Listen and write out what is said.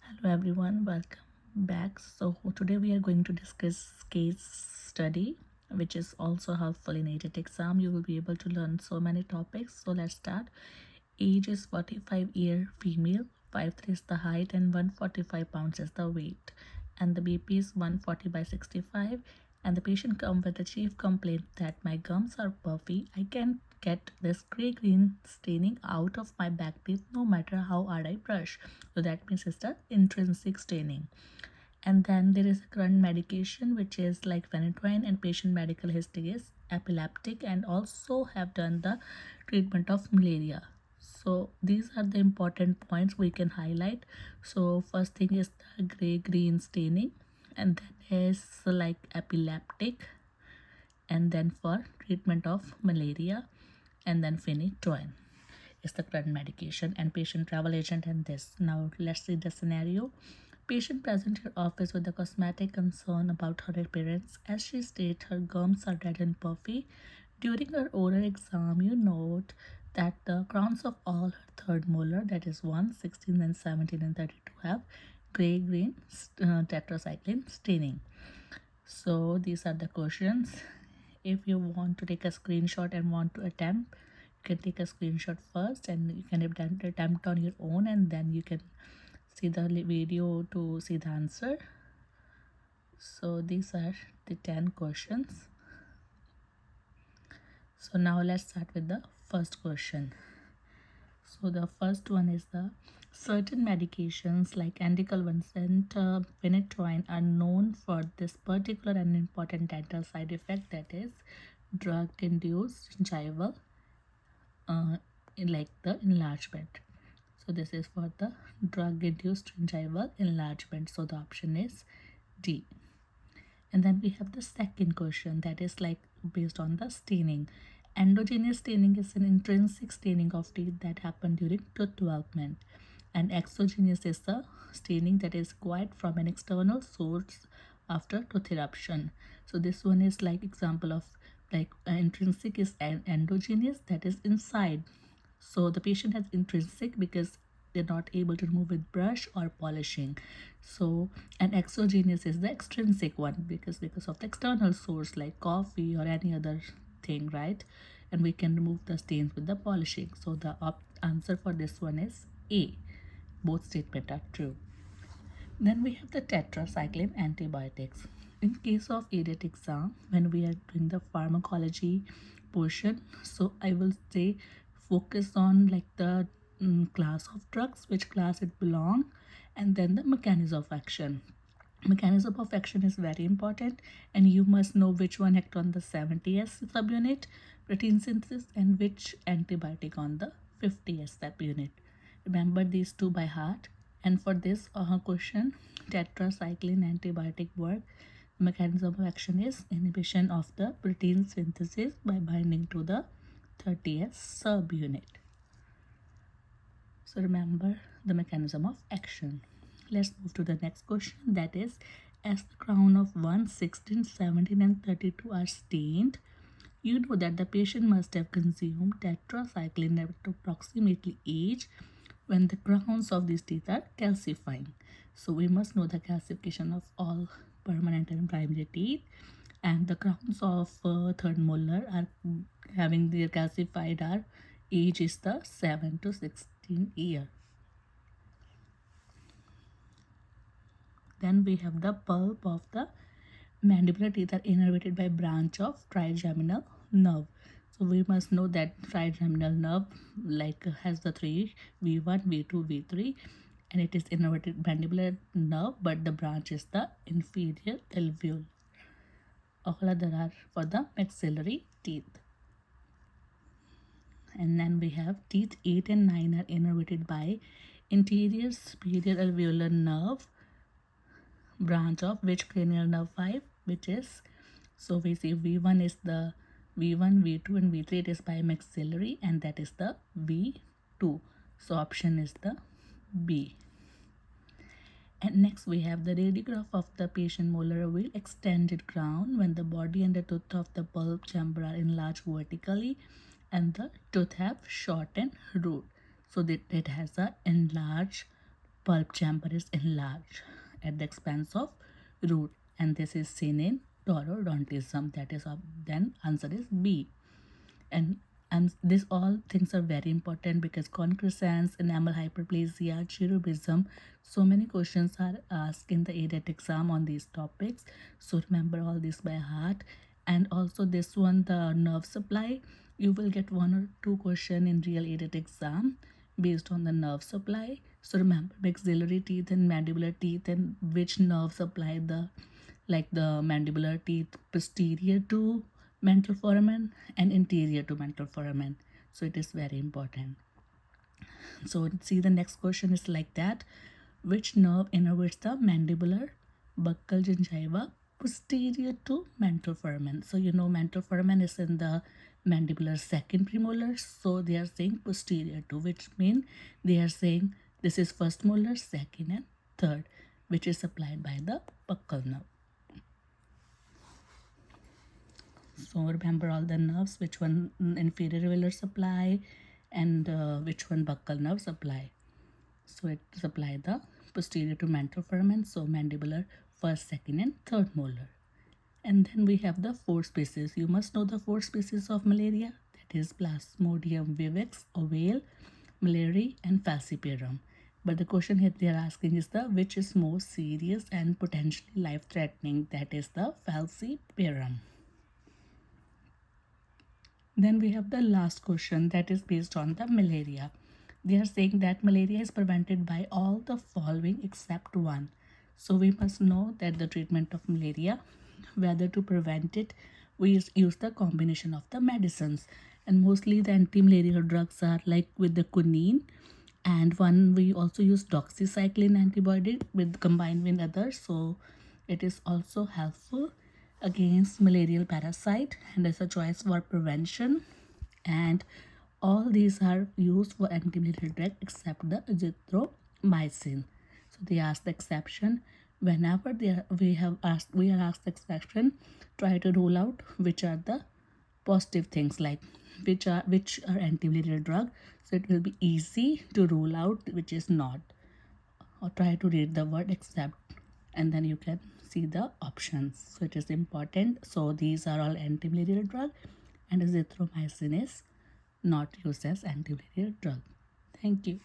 Hello everyone, welcome back. So today we are going to discuss case study, which is also helpful in ADAT exam. You will be able to learn so many topics. So let's start. Age is 45-year female, 5'3" is the height and 145 pounds is the weight. And the BP is 140 by 65. And the patient come with the chief complaint that my gums are puffy. I can't get this gray-green staining out of my back teeth no matter how hard I brush. So that means it's the intrinsic staining. And then there is a current medication which is like phenytoin, and patient medical history is epileptic and also have done the treatment of malaria. So these are the important points we can highlight. So first thing is the gray green staining, and then is like epileptic, and then for treatment of malaria, and then phenytoin is the current medication and patient travel agent. And this, now let's see the scenario. Patient present your office with a cosmetic concern about her appearance. As she states, her gums are red and puffy. During her oral exam, you note that the crowns of all her third molar, that is 1, 16, and 17 and 32, have gray-green tetracycline staining. So these are the questions. If you want to take a screenshot and want to attempt, you can take a screenshot first and you can attempt on your own, and then you can see the video to see the answer. So these are the 10 questions. So now let's start with the first question. So the first one is the certain medications like anticonvulsant, phenytoin are known for this particular and important dental side effect, that is drug-induced gingival like the enlargement. So this is for the drug-induced gingival enlargement. So the option is D. And then we have the second question, that is like based on the staining. Endogenous staining is an intrinsic staining of teeth that happen during tooth development, and exogenous is the staining that is acquired from an external source after tooth eruption. So this one is like example of like intrinsic is endogenous, that is inside. So the patient has intrinsic because they're not able to remove with brush or polishing. So an exogenous is the extrinsic one because of the external source like coffee or any other thing, right? And we can remove the stains with the polishing. So the answer for this one is A. Both statements are true. Then we have the tetracycline antibiotics. In case of ADAT exam, when we are doing the pharmacology portion, so I will say focus on like the class of drugs, which class it belong, and then the mechanism of action. Mechanism of action is very important, and you must know which one act on the 70S subunit protein synthesis and which antibiotic on the 50S subunit. Remember these two by heart. And for this question, tetracycline antibiotic work, mechanism of action is inhibition of the protein synthesis by binding to the 30S subunit. So remember the mechanism of action. Let's move to the next question, that is, as the crown of 1, 16, 17 and 32 are stained, you know that the patient must have consumed tetracycline at approximately age when the crowns of these teeth are calcifying. So we must know the calcification of all permanent and primary teeth, and the crowns of third molar are having their calcified, our age is the 7 to 16 year. Then we have the pulp of the mandibular teeth are innervated by branch of trigeminal nerve. So we must know that trigeminal nerve like has the three V1, V2, V3, and it is innervated mandibular nerve, but the branch is the inferior alveolar. All other are for the maxillary teeth. And then we have teeth 8 and 9 are innervated by interior superior alveolar nerve, branch of which cranial nerve 5, which is, so we see V1 is the V1, V2 and V3, it is by maxillary, and that is the V2. So option is the B. And next we have the radiograph of the patient molar wheel extended crown when the body and the tooth of the pulp chamber are enlarged vertically and the tooth have shortened root. So that it has a enlarged pulp chamber is enlarged at the expense of root, and this is seen in taurodontism. That is, then answer is B. And these all things are very important because concrescence, enamel hyperplasia, cherubism, so many questions are asked in the ADAT exam on these topics. So remember all this by heart. And also this one, the nerve supply, you will get one or two question in real ADAT exam based on the nerve supply. So remember maxillary teeth and mandibular teeth, and which nerve supply the, like the mandibular teeth posterior to mental foramen and interior to mental foramen. So it is very important. So see, the next question is like that: which nerve innervates the mandibular buccal gingiva posterior to mental foramen? So you know mental foramen is in the mandibular second premolar, so they are saying posterior to, which mean they are saying this is first molar, second and third, which is supplied by the buccal nerve. So remember all the nerves, which one inferior velar supply and which one buccal nerve supply. So it supply the posterior to mental foramen, so mandibular first, second and third molar. And then we have the four species. You must know the four species of malaria, that is Plasmodium vivax, ovale, malariae and falciparum. But the question here they are asking is the which is most serious and potentially life-threatening, that is the falciparum. Then we have the last question that is based on the malaria. They are saying that malaria is prevented by all the following except one. So we must know that the treatment of malaria, whether to prevent it, we use the combination of the medicines. And mostly the anti-malarial drugs are like with the quinine, and one we also use doxycycline antibiotic with combined with others. So it is also helpful against malarial parasite and as a choice for prevention. And all these are used for anti-malarial drug except the azithromycin. So they ask the exception. Whenever we are asked the exception, try to rule out which are the positive things, like which are anti-malarial drug, so it will be easy to rule out which is not. Or try to read the word except, and then you can see the options. So it is important. So these are all anti-malarial drug, and azithromycin is not used as anti-malarial drug. Thank you.